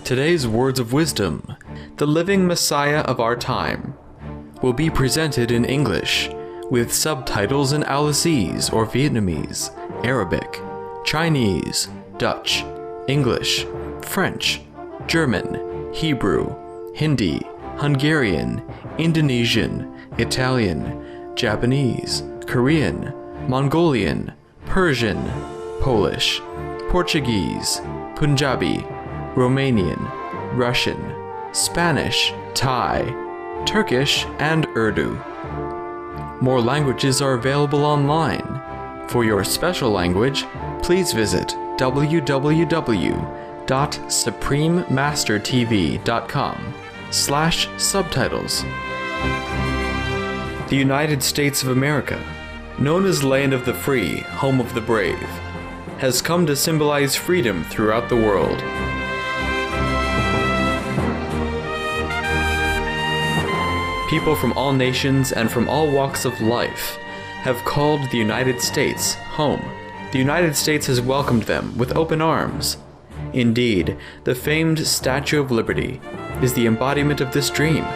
Today's words of wisdom, the living Messiah of our time, will be presented in English with subtitles in Aulacese or Vietnamese, Arabic, Chinese, Dutch, English, French, German, Hebrew, Hindi, Hungarian, Indonesian, Italian, Japanese, Korean, Mongolian, Persian, Polish, Portuguese, Punjabi, Romanian, Russian, Spanish, Thai, Turkish, and Urdu. More languages are available online. For your special language, please visit www.suprememastertv.com/subtitles. The United States of America, known as Land of the Free, Home of the Brave, has come to symbolize freedom throughout the world. People from all nations and from all walks of life have called the United States home. The United States has welcomed them with open arms. Indeed, the famed Statue of Liberty is the embodiment of this dream.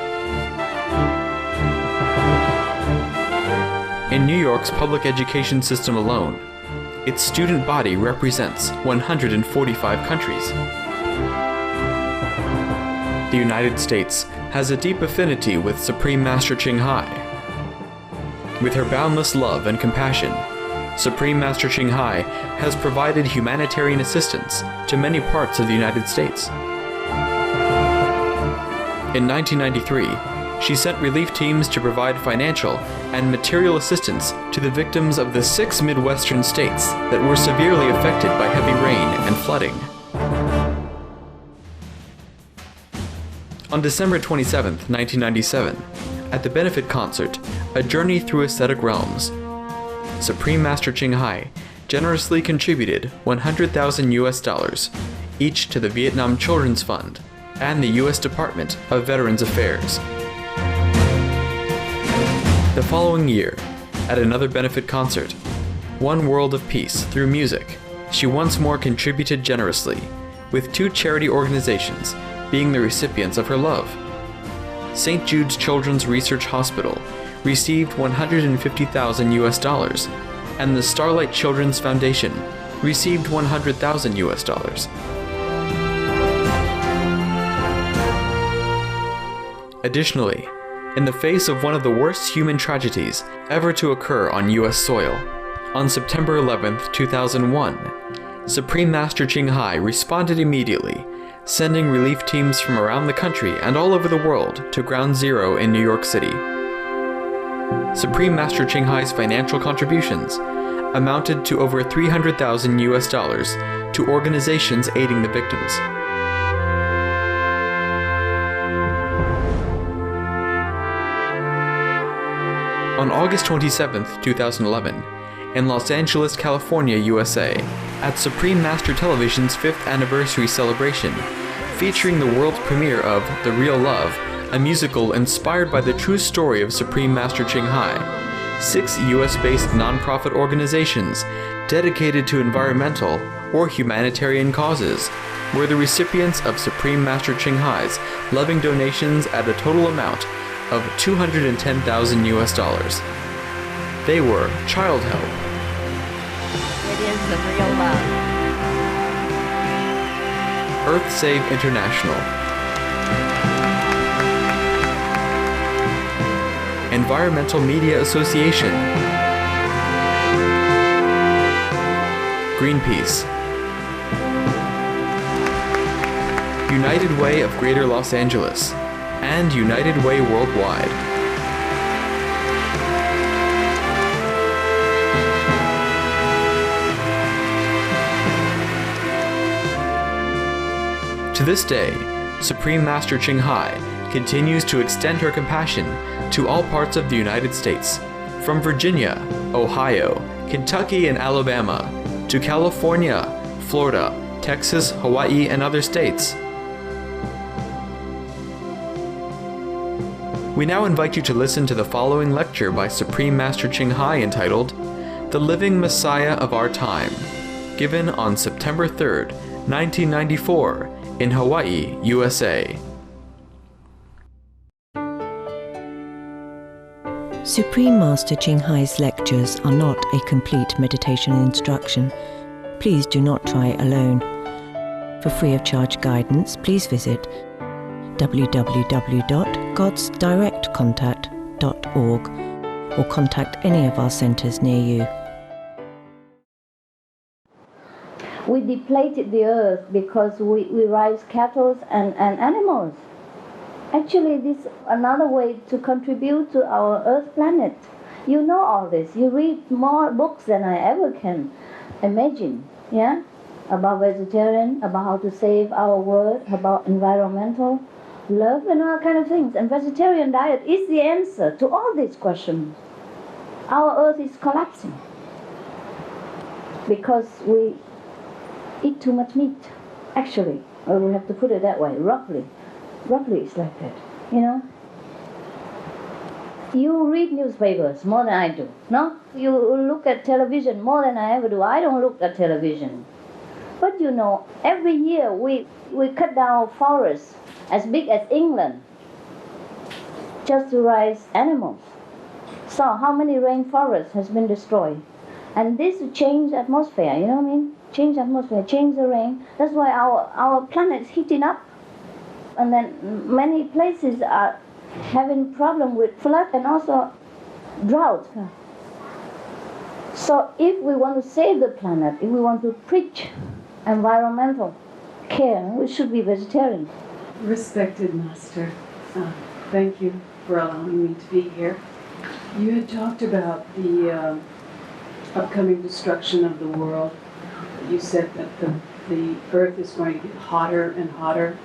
In New York's public education system alone, its student body represents 145 countries. The United States has a deep affinity with Supreme Master Ching Hai. With her boundless love and compassion, Supreme Master Ching Hai has provided humanitarian assistance to many parts of the United States. In 1993, she sent relief teams to provide financial and material assistance to the victims of the 6 Midwestern states that were severely affected by heavy rain and flooding. On December 27, 1997, at the benefit concert, A Journey Through Ascetic Realms, Supreme Master Ching Hai generously contributed $100,000 each to the Vietnam Children's Fund and the U.S. Department of Veterans Affairs. The following year, at another benefit concert, One World of Peace Through Music, she once more contributed generously, with 2 charity organizations being the recipients of her love. St. Jude's Children's Research Hospital received $150,000, and the Starlight Children's Foundation received $100,000. Additionally, in the face of one of the worst human tragedies ever to occur on U.S. soil, on September 11, 2001, Supreme Master Ching Hai responded immediately, sending relief teams from around the country and all over the world to Ground Zero in New York City. Supreme Master Ching Hai's financial contributions amounted to over $300,000 to organizations aiding the victims. On August 27, 2011, in Los Angeles, California, USA, at Supreme Master Television's 5th anniversary celebration, featuring the world premiere of The Real Love, a musical inspired by the true story of Supreme Master Ching Hai, 6 US-based nonprofit organizations dedicated to environmental or humanitarian causes were the recipients of Supreme Master Ching Hai's loving donations at a total amount of $210,000. They were Child Help. It is the real love. Earth Save International. Environmental Media Association. Greenpeace. United Way of Greater Los Angeles, and United Way Worldwide. To this day, Supreme Master Ching Hai continues to extend her compassion to all parts of the United States, from Virginia, Ohio, Kentucky, and Alabama, to California, Florida, Texas, Hawaii, and other states. We now invite you to listen to the following lecture by Supreme Master Ching Hai entitled, The Living Messiah of Our Time, given on September 3rd, 1994, in Hawaii, USA. Supreme Master Ching Hai's lectures are not a complete meditation instruction. Please do not try alone. For free of charge guidance, please visit www.godsdirectcontact.org or contact any of our centers near you. We depleted the earth because we raise cattle and animals. Actually, this is another way to contribute to our earth planet. You know all this. You read more books than I ever can imagine, yeah? About vegetarian, about how to save our world, about environmental love and all kind of things. And vegetarian diet is the answer to all these questions. Our earth is collapsing because we eat too much meat, actually. Or we have to put it that way, roughly. Roughly it's like that, you know. You read newspapers more than I do, no? You look at television more than I ever do. I don't look at television. But you know, every year we cut down forests as big as England just to raise animals. So how many rainforests has been destroyed? And this change atmosphere, you know what I mean? Change atmosphere, change the rain. That's why our planet is heating up. And then many places are having problem with flood and also drought. So if we want to save the planet, if we want to preach environmental care, we should be vegetarian. Respected Master, thank you for allowing me to be here. You had talked about the upcoming destruction of the world. You said that the earth is going to get hotter and hotter.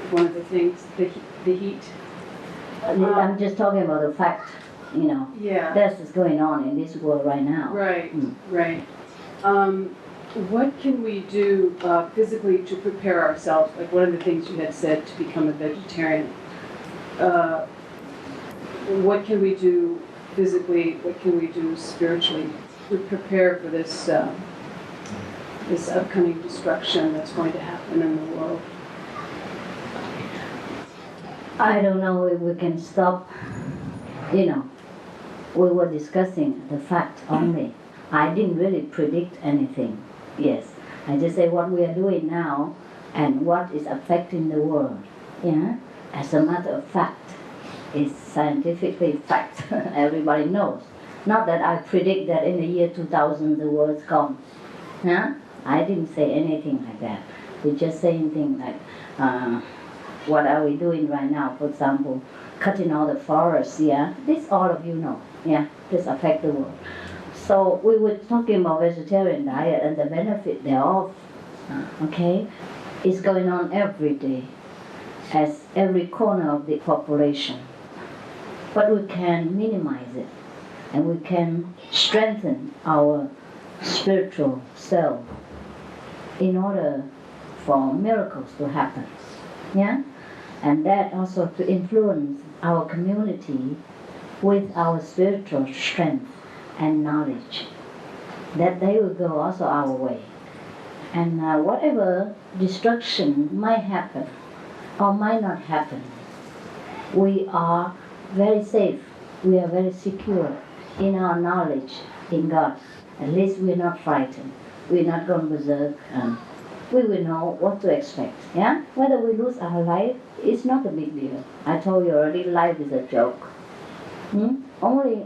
One of the things, the heat. I'm just talking about the fact, you know, yeah, that's what's going on in this world right now. Right, right. What can we do physically to prepare ourselves? Like one of the things you had said, to become a vegetarian. What can we do physically? What can we do spiritually to prepare for this this upcoming destruction that's going to happen in the world? I don't know if we can stop, you know, we were discussing the fact only. I didn't really predict anything, yes. I just say what we are doing now and what is affecting the world, yeah. As a matter of fact, it's scientifically fact, everybody knows. Not that I predict that in the year 2000 the world's gone, yeah. I didn't say anything like that. We're just saying things like, what are we doing right now? For example, cutting all the forests, yeah? This all of you know, yeah? This affect the world. So we were talking about vegetarian diet and the benefit thereof, okay? It's going on every day, as every corner of the population. But we can minimize it, and we can strengthen our spiritual self in order for miracles to happen, yeah? And that also to influence our community with our spiritual strength and knowledge, that they will go also our way. And whatever destruction might happen or might not happen, we are very safe, we are very secure in our knowledge in God. At least we're not frightened, we're not going berserk. We will know what to expect, yeah? Whether we lose our life, it's not a big deal. I told you already, life is a joke. Only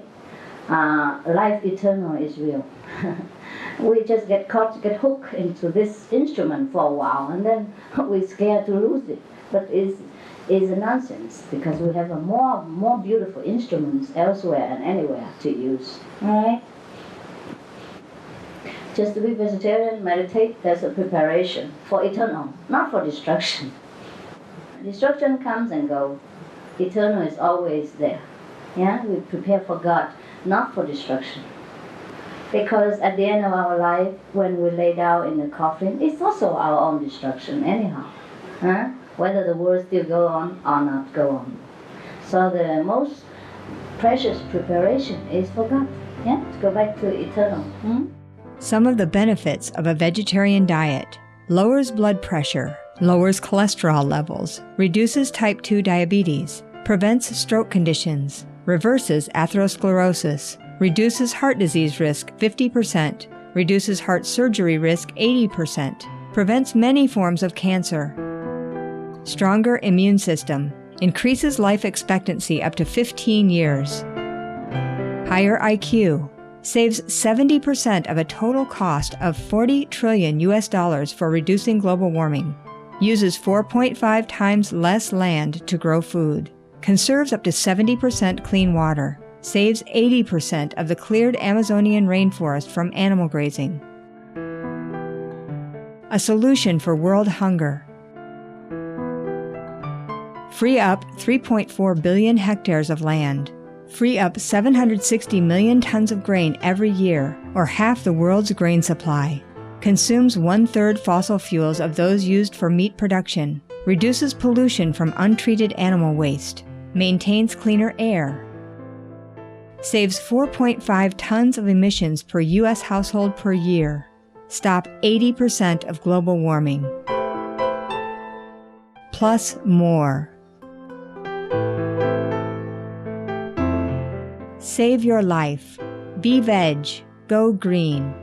life eternal is real. We just get caught, get hooked into this instrument for a while, and then we're scared to lose it. But it's a nonsense, because we have a more beautiful instruments elsewhere and anywhere to use, all right? Just to be vegetarian, meditate, there's a preparation for eternal, not for destruction. Destruction comes and goes. Eternal is always there. Yeah, we prepare for God, not for destruction. Because at the end of our life, when we lay down in the coffin, it's also our own destruction anyhow. Whether the world still go on or not go on. So the most precious preparation is for God. Yeah, to go back to eternal. Some of the benefits of a vegetarian diet: lowers blood pressure, lowers cholesterol levels, reduces type 2 diabetes, prevents stroke conditions, reverses atherosclerosis, reduces heart disease risk 50%, reduces heart surgery risk 80%, prevents many forms of cancer. Stronger immune system, increases life expectancy up to 15 years. Higher IQ, saves 70% of a total cost of $40 trillion for reducing global warming. Uses 4.5 times less land to grow food. Conserves up to 70% clean water. Saves 80% of the cleared Amazonian rainforest from animal grazing. A solution for world hunger. Free up 3.4 billion hectares of land. Free up 760 million tons of grain every year, or half the world's grain supply. Consumes 1/3 fossil fuels of those used for meat production. Reduces pollution from untreated animal waste. Maintains cleaner air. Saves 4.5 tons of emissions per U.S. household per year. Stop 80% of global warming. Plus more. Save your life. Be veg. Go green.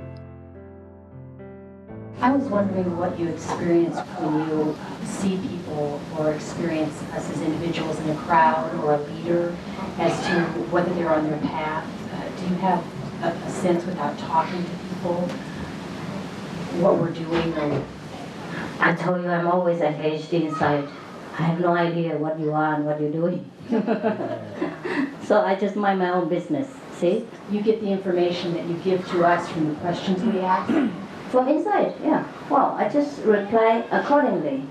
I was wondering what you experience when you see people or experience us as individuals in a crowd or a leader as to whether they're on their path. Do you have a sense without talking to people what we're doing? Or I told you I'm always engaged inside. I have no idea what you are and what you're doing. So I just mind my own business, see? you get the information that you give to us from the questions we ask? From inside, yeah. Well, I just reply accordingly.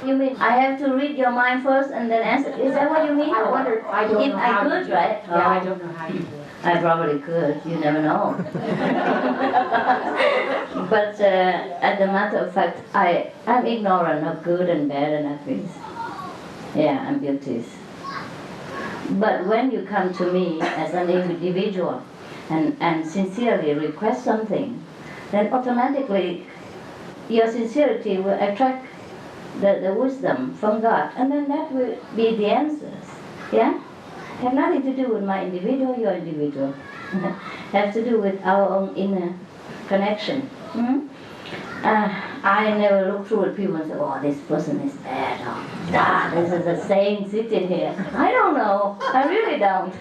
You mean I have to read your mind first and then answer? Is that what you mean? I wonder, I don't know how I could, you do it. right? Yeah, I don't know how you do it. I probably could. You never know. But as a matter of fact, I'm ignorant of good and bad and ugly. Yeah, and beauties. But when you come to me as an individual and sincerely request something, then automatically your sincerity will attract the wisdom from God, and then that will be the answers. Yeah? Have nothing to do with my individual, your individual. Have to do with our own inner connection. Mm-hmm. I never look through at people and say, oh, this person is bad. Oh, this is a saint sitting here. I don't know. I really don't.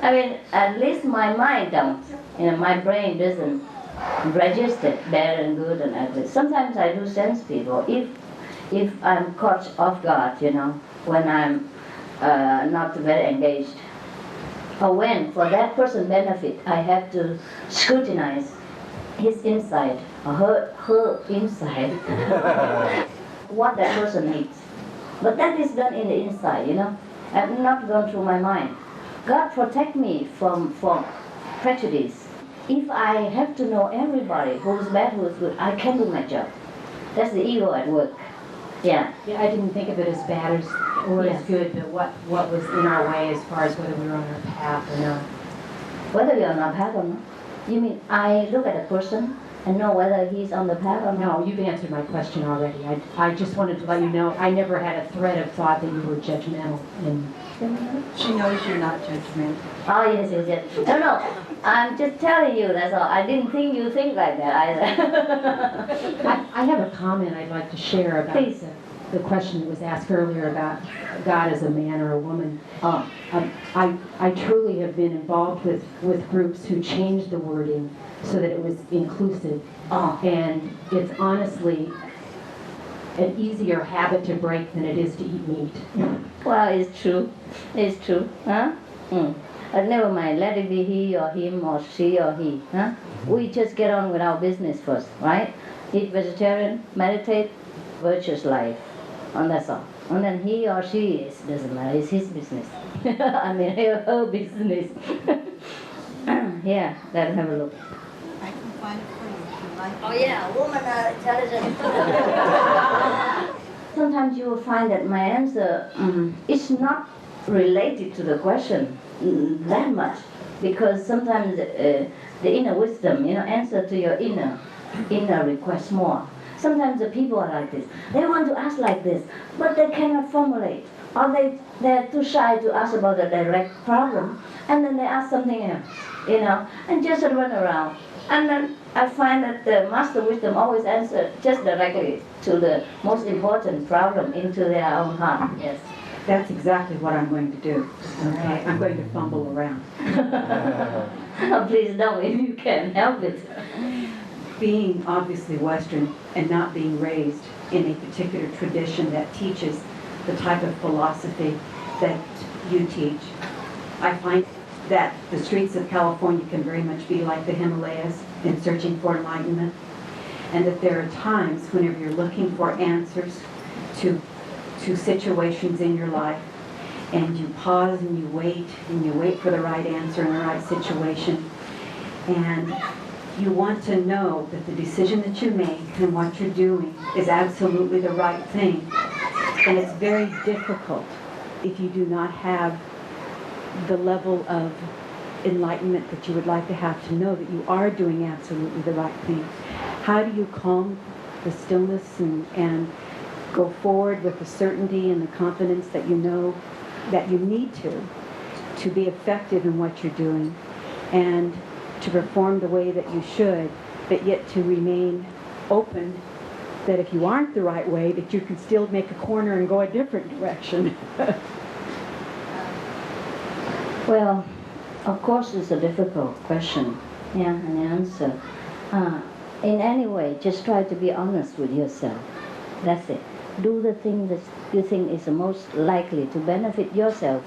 I mean, at least my mind don't. You know, my brain doesn't register bad and good and ugly. Sometimes I do sense people. If I'm caught off guard, you know, when I'm not very engaged, or when, for that person's benefit, I have to scrutinize his inside, or her inside, what that person needs. But that is done in the inside, you know. I've not gone through my mind. God protect me from prejudice. If I have to know everybody who's bad, who's good, I can't do my job. That's the ego at work. Yeah. Yeah, I didn't think of it as bad or as good, but what was in our way as far as whether we were on our path or not. Whether you're on our path or not. You mean I look at a person and know whether he's on the path or not? No, you've answered my question already. I just wanted to let you know I never had a thread of thought that you were judgmental. And She knows you're not judgmental. Oh, yes. No, I'm just telling you, that's all. I didn't think you think like that either. I have a comment I'd like to share about Please. the question that was asked earlier about God as a man or a woman. I truly have been involved with groups who changed the wording so that it was inclusive. And it's honestly an easier habit to break than it is to eat meat. Well, it's true. It's true. Huh? Never mind. Let it be he or him or she or he. Huh? We just get on with our business first, right? Eat vegetarian, meditate, virtuous life. And that's all. And then he or she doesn't matter. It's his business. I mean, her business. Yeah, let's have a look. I can find it for you if you like. Oh yeah, woman are intelligent. Sometimes you will find that my answer is not related to the question that much, because sometimes the inner wisdom, you know, answer to your inner request more. Sometimes the people are like this. They want to ask like this, but they cannot formulate. Or they're too shy to ask about a direct problem, and then they ask something else, and just run around. And then I find that the Master Wisdom always answers just directly to the most important problem into their own heart. Yes. That's exactly what I'm going to do. Okay, I'm going to fumble around. Oh, please don't, if you can help it. Being obviously Western and not being raised in a particular tradition that teaches the type of philosophy that you teach, I find that the streets of California can very much be like the Himalayas in searching for enlightenment, and that there are times whenever you're looking for answers to situations in your life, and you pause and you wait for the right answer in the right situation, and you want to know that the decision that you make and what you're doing is absolutely the right thing. And it's very difficult if you do not have the level of enlightenment that you would like to have to know that you are doing absolutely the right thing. How do you calm the stillness and go forward with the certainty and the confidence that you know that you need to be effective in what you're doing and to perform the way that you should, but yet to remain open that if you aren't the right way, that you can still make a corner and go a different direction. Well, of course it's a difficult question, and answer. In any way, just try to be honest with yourself. That's it. Do the thing that you think is the most likely to benefit yourself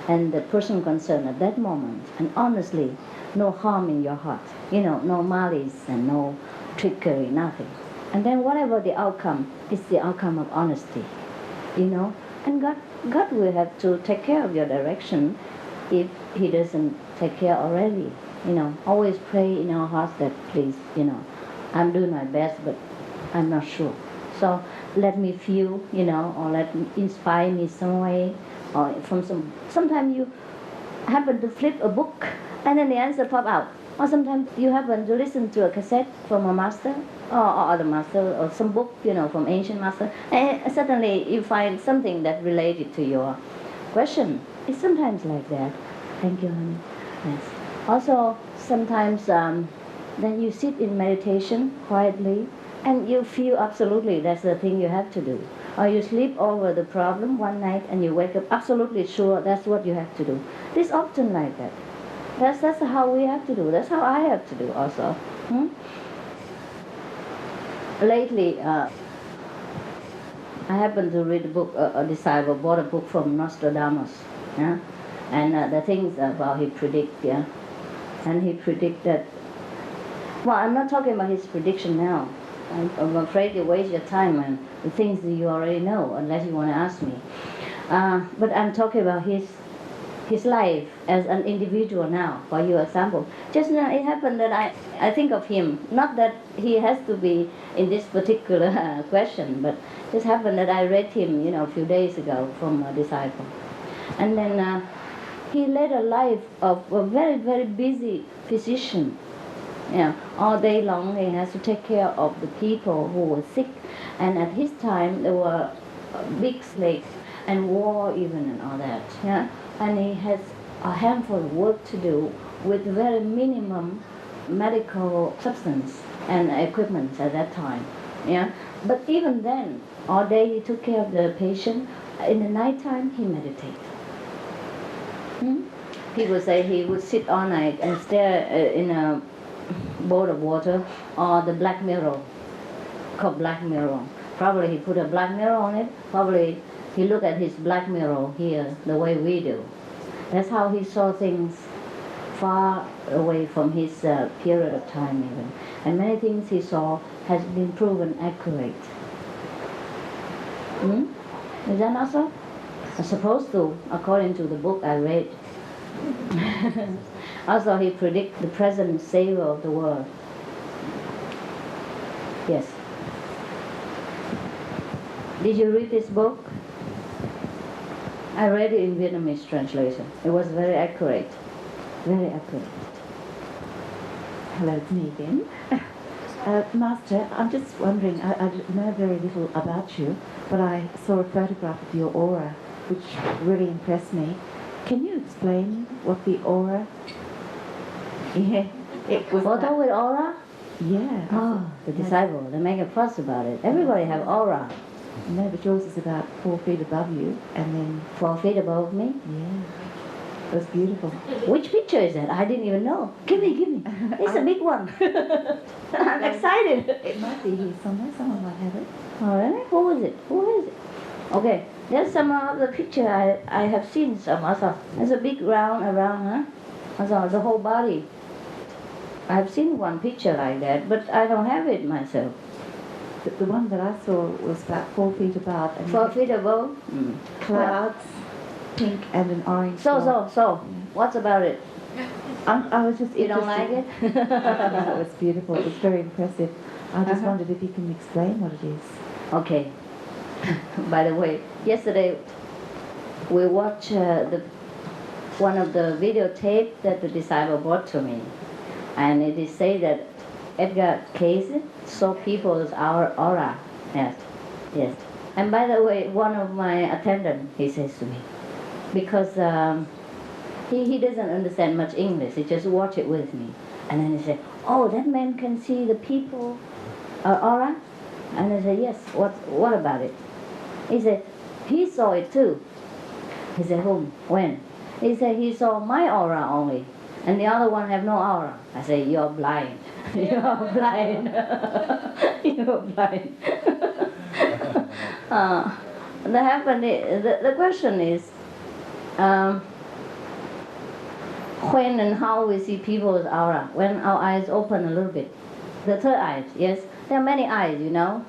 and the person concerned at that moment. And honestly, no harm in your heart. No malice and no trickery, nothing. And then whatever the outcome, is the outcome of honesty. And God will have to take care of your direction if He doesn't take care already. Always pray in our hearts that, please, I'm doing my best, but I'm not sure. So let me feel, or let me inspire me some way, or sometimes you happen to flip a book and then the answer pop out. Or sometimes you happen to listen to a cassette from a master, or other master, or some book, from ancient master, and suddenly you find something that related to your question. It's sometimes like that. Thank you, honey. Yes. Also, sometimes then you sit in meditation quietly, and you feel absolutely that's the thing you have to do. Or you sleep over the problem one night and you wake up absolutely sure that's what you have to do. It's often like that. That's how we have to do. That's how I have to do also. Lately, I happened to read a book, a disciple bought a book from Nostradamus. Yeah? And the things about he predict, yeah? And he predicted, well, I'm not talking about his prediction now. I'm afraid you waste your time on the things that you already know, unless you want to ask me. But I'm talking about his life as an individual now, for your example. Just now it happened that I think of him, not that he has to be in this particular question, but just happened that I read him, a few days ago from a disciple. And then he led a life of a very, very busy physician. All day long he has to take care of the people who were sick, and at his time there were big slaves and war even and all that. Yeah, and he has a handful of work to do with very minimum medical substance and equipment at that time. Yeah, but even then, all day he took care of the patient. In the nighttime he meditated. He would say he would sit all night and stare in a bowl of water, or the black mirror, called black mirror. Probably he put a black mirror on it. Probably he looked at his black mirror here the way we do. That's how he saw things far away from his period of time even. And many things he saw has been proven accurate. Is that not so? I'm supposed to, according to the book I read. Also, he predicts the present savior of the world. Yes. Did you read this book? I read it in Vietnamese translation. It was very accurate. Very accurate. Hello, it's me again. Master, I'm just wondering, I know very little about you, but I saw a photograph of your aura, which really impressed me. Can you explain what the aura? Yeah, it was. Photo with aura? Yeah. Oh, the disciple. They make a fuss about it. Everybody have aura. No, but yours is about 4 feet above you, and then 4 feet above me? yeah, it was beautiful. Which picture is that? I didn't even know. Give me. It's a big one. I'm excited. It might be here somewhere. Someone might have it. Oh, really? Who is it? Okay, there's some of the picture I have seen some also. There's a big round around, huh? Also, the whole body. I've seen one picture like that, but I don't have it myself. The one that I saw was about 4 feet above. And 4 feet above? clouds, pink and an orange. So, what's about it? I was just You don't like interested. it? It was beautiful. It was very impressive. I just wondered if you can explain what it is. Okay. By the way, yesterday we watched one of the videotape that the disciple brought to me, and it is said that Edgar Cayce saw people's aura. Yes. And by the way, one of my attendants, he says to me, because he doesn't understand much English, he just watch it with me, and then he said, "Oh, that man can see the people aura?" And I said, "Yes. What about it?" He said, "He saw it too." He said, "Whom? When?" He said, "He saw my aura only, and the other one have no aura." I said, "You're blind. You're blind. You're blind." The question is, when and how we see people's aura, when our eyes open a little bit. The third eye, yes. There are many eyes, you know.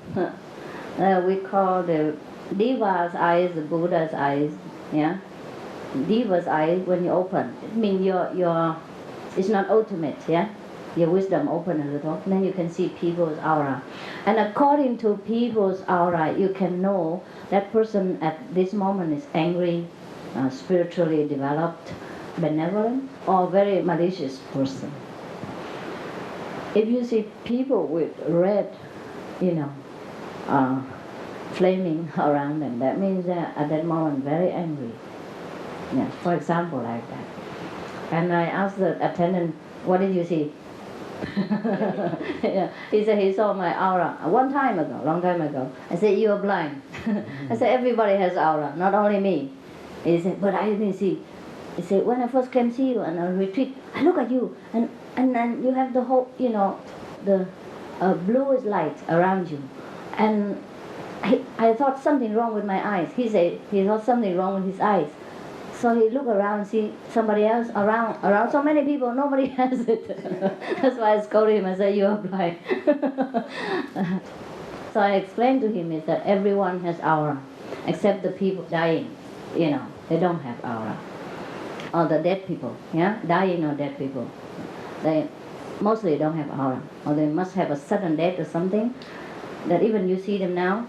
We call the Deva's eyes, the Buddha's eyes, yeah. Deva's eyes, when you open, it means it's not ultimate, yeah. Your wisdom open a little, then you can see people's aura. And according to people's aura, you can know that person at this moment is angry, spiritually developed, benevolent, or very malicious person. If you see people with red, flaming around them, that means they're at that moment very angry. Yeah, for example, like that. And I asked the attendant, "What did you see?" Yeah. He said he saw my aura long time ago. I said, "You are blind." I said, "Everybody has aura, not only me." He said, "But I didn't see." He said, "When I first came to you and I retreat, I look at you and then you have the whole, the bluish light around you. And I thought something wrong with my eyes." He said he thought something wrong with his eyes. So he looked around, see somebody else around so many people, nobody has it. That's why I scolded him. I said, "You are blind." So I explained to him is that everyone has aura, except the people dying. They don't have aura. Or the dead people, yeah, dying or dead people. They mostly don't have aura, or they must have a sudden death or something that even you see them now,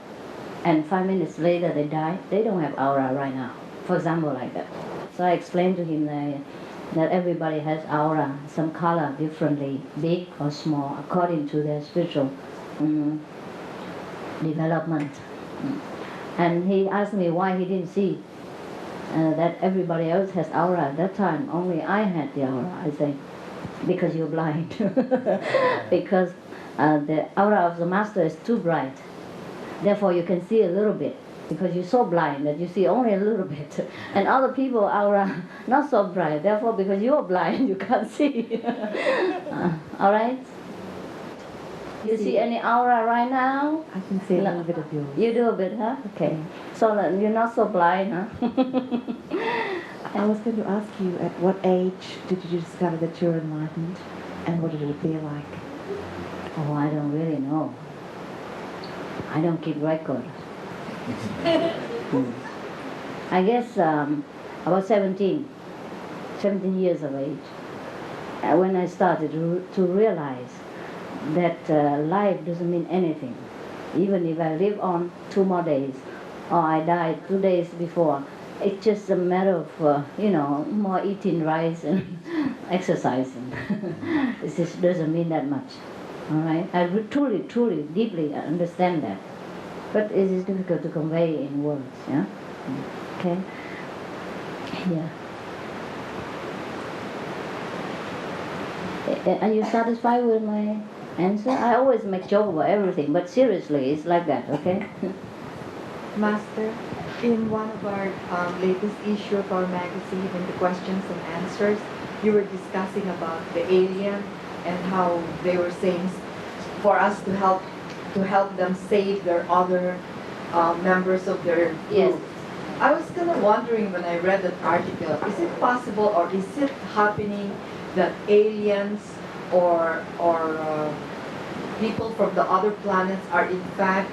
and 5 minutes later they die. They don't have aura right now. For example, like that. So I explained to him that everybody has aura, some color differently, big or small, according to their spiritual development. And he asked me why he didn't see that everybody else has aura at that time. Only I had the aura. I say, "Because you're blind." Because the aura of the master is too bright. Therefore you can see a little bit. Because you're so blind that you see only a little bit. And other people aura not so bright. Therefore, because you're blind, you can't see. All right? You see any aura right now? I can see a little bit of yours. You do a bit, huh? Okay. So you're not so blind, huh? I was going to ask you, at what age did you discover that you're enlightened, and what did it feel like? Oh, I don't really know. I don't keep record. I guess about 17 years of age, when I started to realize that life doesn't mean anything. Even if I live on 2 more days, or I died 2 days before, it's just a matter of, more eating rice and exercising. It just doesn't mean that much. All right, I truly, deeply understand that, but it is difficult to convey in words. Yeah. Okay. Yeah. Are you satisfied with my answer? I always make joke about everything, but seriously, it's like that. Okay. Master, in one of our latest issue of our magazine, in the questions and answers, you were discussing about the alien and how they were saying for us to help them save their other members of their group. Yes. I was kind of wondering when I read that article, is it possible or is it happening that aliens or people from the other planets are in fact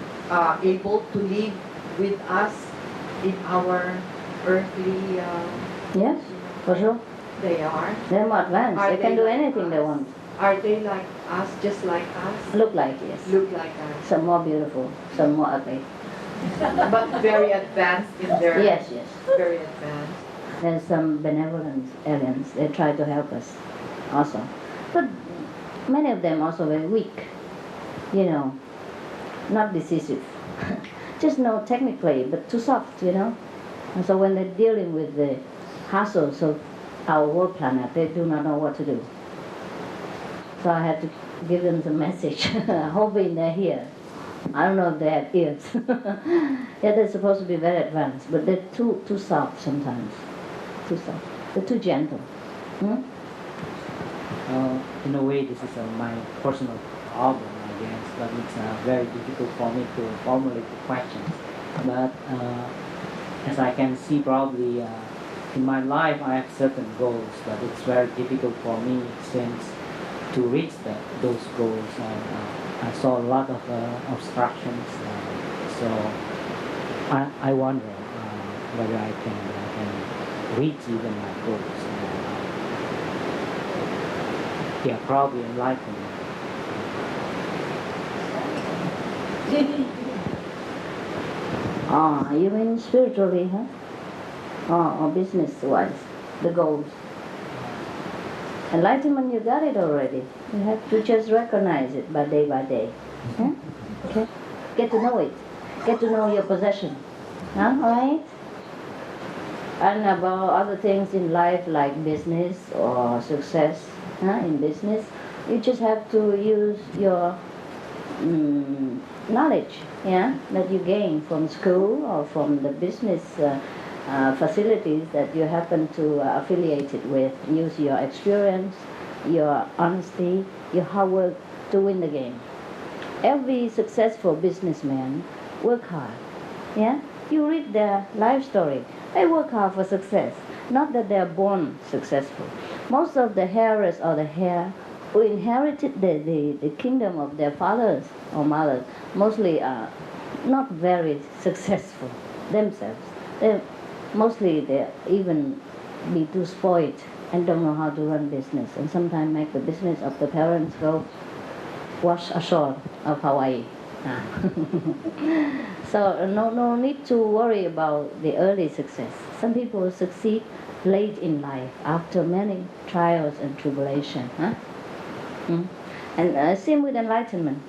able to live with us in our earthly... Yes, for sure. They are. They're more advanced. Are They can do like anything they us? want. Are they like us, just like us? Look like, yes. Look like us. Some more beautiful, some more ugly. But very advanced in their... Yes. Very advanced. There's some benevolent aliens. They try to help us also. But many of them also very weak. Not decisive. Just know technically, but too soft, And so when they're dealing with the hassles of our world planet, they do not know what to do. So I had to give them the message, hoping they're here. I don't know if they have ears. Yeah, they're supposed to be very advanced, but they're too soft sometimes. Too soft. They're too gentle. In a way, this is my personal problem, I guess, but it's very difficult for me to formulate the questions. But as I can see, probably in my life I have certain goals, but it's very difficult for me since to reach those goals. I saw a lot of obstructions, so I wonder whether I can reach even my goals. Yeah, probably enlightenment. You mean spiritually, huh? Or business-wise, the goals. Enlightenment, you got it already. You have to just recognize it by day. Okay? Get to know it. Get to know your possession. All right? And about other things in life like business or success in business, you just have to use your knowledge, that you gain from school or from the business facilities that you happen to affiliate it with. Use your experience, your honesty, your hard work to win the game. Every successful businessman work hard. You read their life story. They work hard for success. Not that they are born successful. Most of the heiress or the heir who inherited the kingdom of their fathers or mothers mostly are not very successful themselves. They even be too spoiled and don't know how to run business, and sometimes make the business of the parents go wash ashore of Hawaii. So no need to worry about the early success. Some people succeed late in life after many trials and tribulation. And same with enlightenment.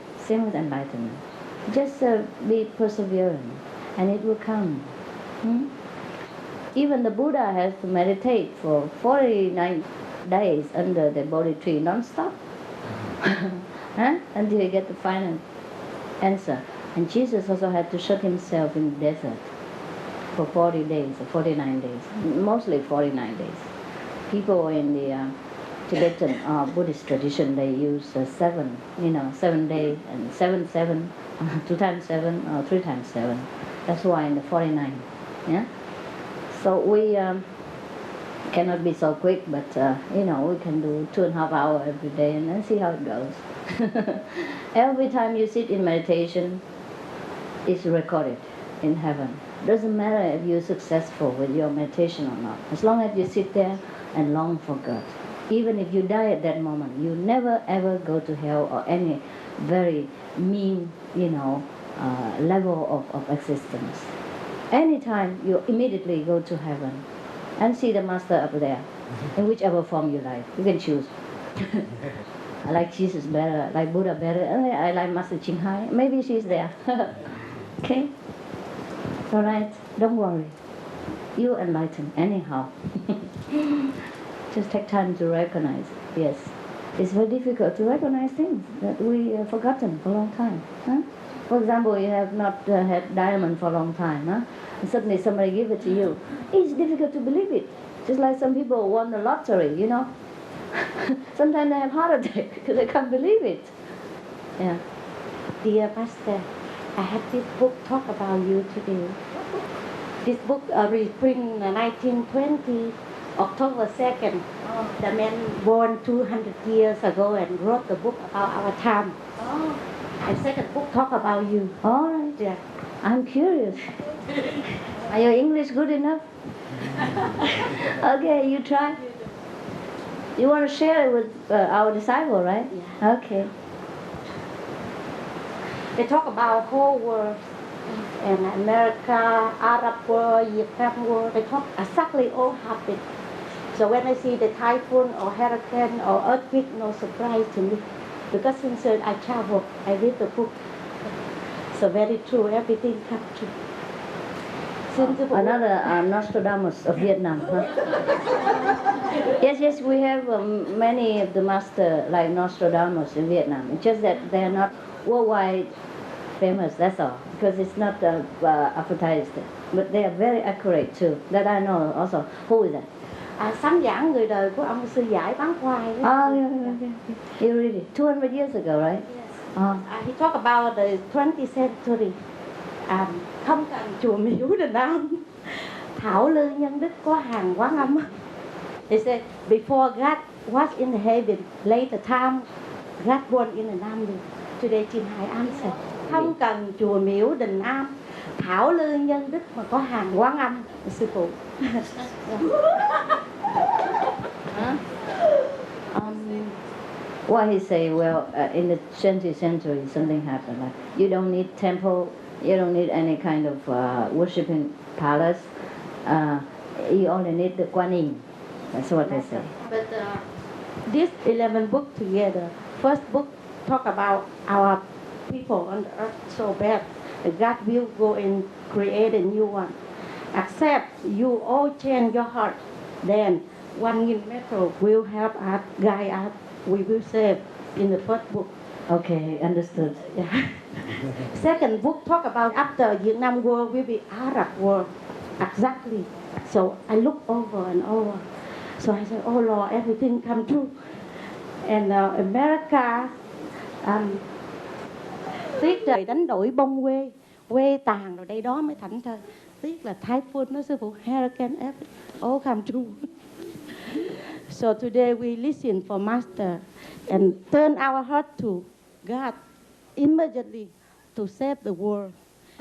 Just be perseverant, and it will come. Even the Buddha has to meditate for 49 days under the Bodhi tree non-stop until he get the final answer. And Jesus also had to shut himself in the desert for 40 days or 49 days, mostly 49 days. People in the Tibetan Buddhist tradition, they use 7 days and 7, 2 times 7 or 3 times 7. That's why in the 49. So we cannot be so quick, but we can do 2.5 hours every day and then see how it goes. Every time you sit in meditation, it's recorded in heaven. Doesn't matter if you're successful with your meditation or not. As long as you sit there and long for God. Even if you die at that moment, you never ever go to hell or any very mean, level of existence. Anytime you immediately go to heaven and see the master up there, in whichever form you like. You can choose. I like Jesus better, I like Buddha better, and I like Master Ching Hai. Maybe she's there. Okay? All right, don't worry. You enlighten anyhow. Just take time to recognize. Yes. It's very difficult to recognize things that we have forgotten for a long time. Huh? For example, you have not had diamond for a long time. Huh? And suddenly somebody give it to you. It's difficult to believe it. Just like some people won the lottery, you know. Sometimes they have heart attack because they can't believe it. Yeah. Dear Master, I have this book talk about you today. This book reprinted 1920, October 2nd. The man born 200 years ago and wrote the book about our time. And second book talk about you. All right. Yeah. I'm curious. Are your English good enough? Okay, you try. You want to share it with our disciple, right? Yeah. Okay. They talk about whole world and America, Arab world, Vietnam world. They talk exactly all happened. So when I see the typhoon or hurricane or earthquake, no surprise to me. Because since I travel, I read the book. So very true, everything comes true. Another Nostradamus of Vietnam. Huh? Yes, we have many of the master like Nostradamus in Vietnam. It's just that they're not worldwide famous, that's all. Because it's not advertised. But they are very accurate too. That I know also. Who is that? Sám giảng người đời của ông sư giải bán khoai. Oh, yeah. You read it. 200 years ago, right? Yes. He talked about the 20th century. Không cần chùa miếu Đình Nam. Thảo Lư Nhân Đức có hàng Quán Âm. They said before God was in the heaven, later time God born in the Nam. Today Ching Hai answer. Không cần chùa miếu Đình Nam. Thảo Lư Nhân Đức mà có hàng Quán Âm. Sư phụ. Why he say, well, in the 20th century something happened. Like, you don't need temple, you don't need any kind of worshiping palace. You only need the Guan Yin. That's what they say. But this 11 book together, first book talk about our people on the earth so bad. God will go and create a new one. Except you all change your heart, then One Yin method will help us, guide us. We will save in the first book. Okay, understood. Yeah. Second book talk about after Vietnam war will be Arab war. Exactly. So I look over and over. So I said, oh Lord, everything come true. And America, tiếc trời đánh đổi bông quê tàn rồi đây đó mới thảnh thơi. Tiếc là typhoon nó sư phụ, hurricane, all come true. So today we listen for Master and turn our heart to God immediately to save the world.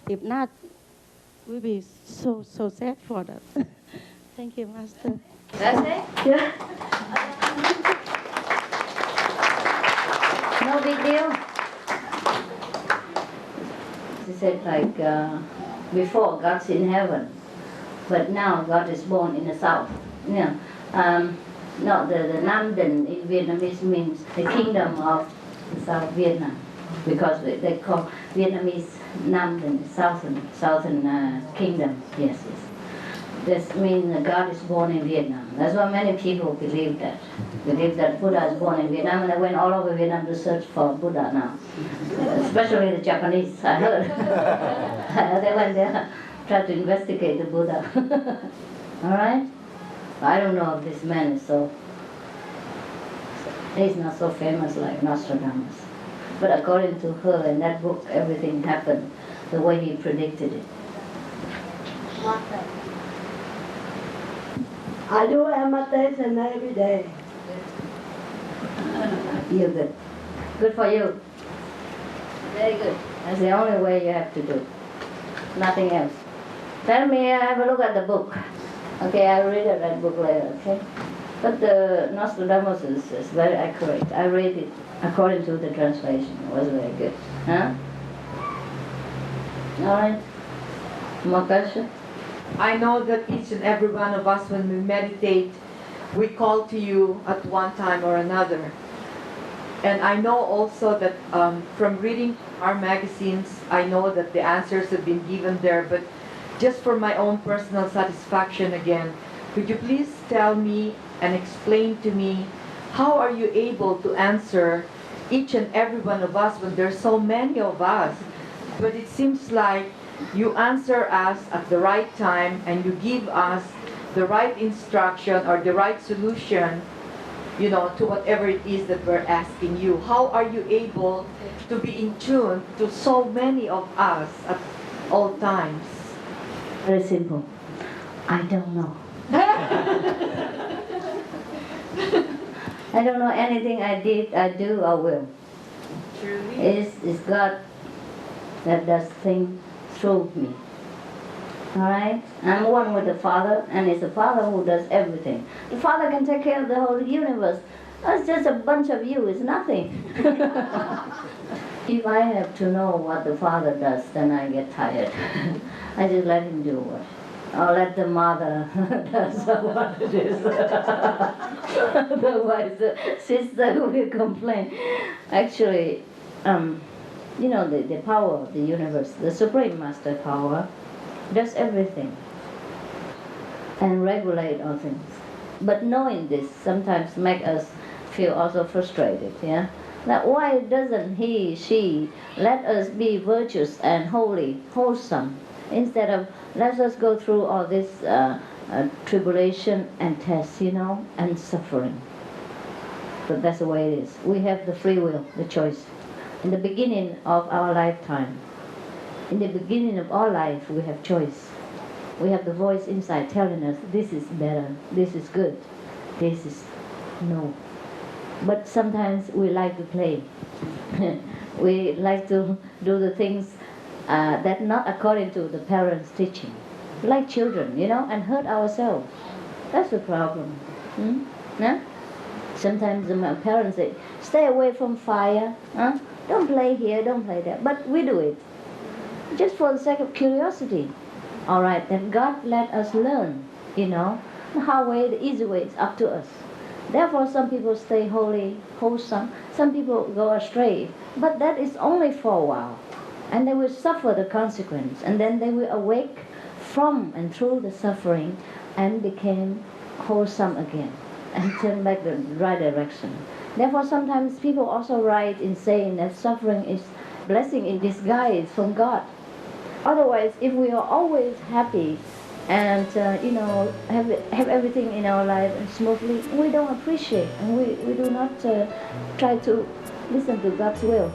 If not, we'll be so sad for that. Thank you, Master. That's it? Yeah. No big deal. She said like before God's in heaven, but now God is born in the south. Yeah. No, the Nam Dinh in Vietnamese means the kingdom of South Vietnam, because they call Vietnamese Nam Dinh southern kingdom. Yes. This means that God is born in Vietnam. That's why many people believe that. Believe that Buddha is born in Vietnam, and they went all over Vietnam to search for Buddha now. Especially the Japanese, I heard. They went there, tried to investigate the Buddha. All right? I don't know if this man is he's not so famous like Nostradamus. But according to her, in that book, everything happened the way he predicted it. I do meditation every day. You're good. Good for you. Very good. That's the only way you have to do. Nothing else. Tell me, have a look at the book. Okay, I'll read that book later, okay? But the Nostradamus is very accurate. I read it according to the translation. It was very good. Huh? All right. More questions? I know that each and every one of us, when we meditate, we call to you at one time or another. And I know also that from reading our magazines, I know that the answers have been given there, but just for my own personal satisfaction again, could you please tell me and explain to me how are you able to answer each and every one of us when there's so many of us? But it seems like you answer us at the right time and you give us the right instruction or the right solution, you know, to whatever it is that we're asking you. How are you able to be in tune to so many of us at all times? Very simple. I don't know. I don't know anything I do, or will. Truly? It's God that does things through me. Alright? I'm one with the Father, and it's the Father who does everything. The Father can take care of the whole universe. That's just a bunch of you, it's nothing. If I have to know what the Father does, then I get tired. I just let him do what. Or let the mother does what it is. Otherwise the sister will complain. Actually, you know, the power of the universe, the Supreme Master Power, does everything and regulate all things. But knowing this sometimes make us feel also frustrated, yeah? That why doesn't he, she let us be virtuous and holy, wholesome, instead of let us go through all this tribulation and tests, you know, and suffering. But that's the way it is. We have the free will, the choice. In the beginning of our lifetime, in the beginning of our life, we have choice. We have the voice inside telling us, this is better, this is good, this is no. But sometimes we like to play. We like to do the things that not according to the parents' teaching. Like children, you know, and hurt ourselves. That's the problem. Yeah? Sometimes my parents say, stay away from fire. Huh? Don't play here, don't play there. But we do it. Just for the sake of curiosity. All right, then God let us learn, you know. The hard way, the easy way, is up to us. Therefore, some people stay holy, wholesome. Some people go astray. But that is only for a while. And they will suffer the consequence. And then they will awake from and through the suffering and became wholesome again. And turn back the right direction. Therefore, sometimes people also write in saying that suffering is blessing in disguise from God. Otherwise, if we are always happy and you know, have everything in our life and smoothly, we don't appreciate and we do not try to listen to God's will.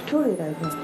Truly like that.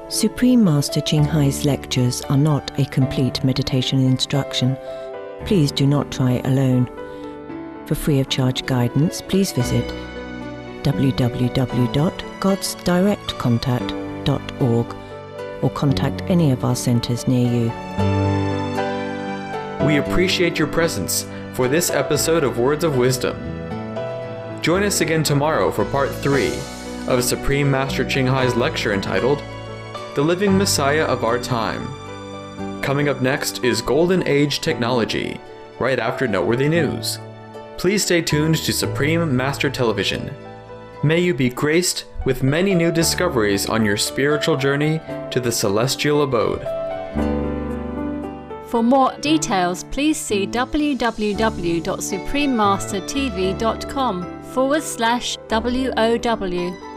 Supreme Master Ching Hai's lectures are not a complete meditation instruction. Please do not try alone. For free of charge guidance, please visit www.godsdirectcontact.org or contact any of our centers near you. We appreciate your presence for this episode of Words of Wisdom. Join us again tomorrow for part 3 of Supreme Master Ching Hai's lecture entitled The Living Messiah of Our Time. Coming up next is Golden Age Technology, right after Noteworthy News. Please stay tuned to Supreme Master Television. May you be graced with many new discoveries on your spiritual journey to the celestial abode. For more details, please see www.suprememastertv.com/WOW.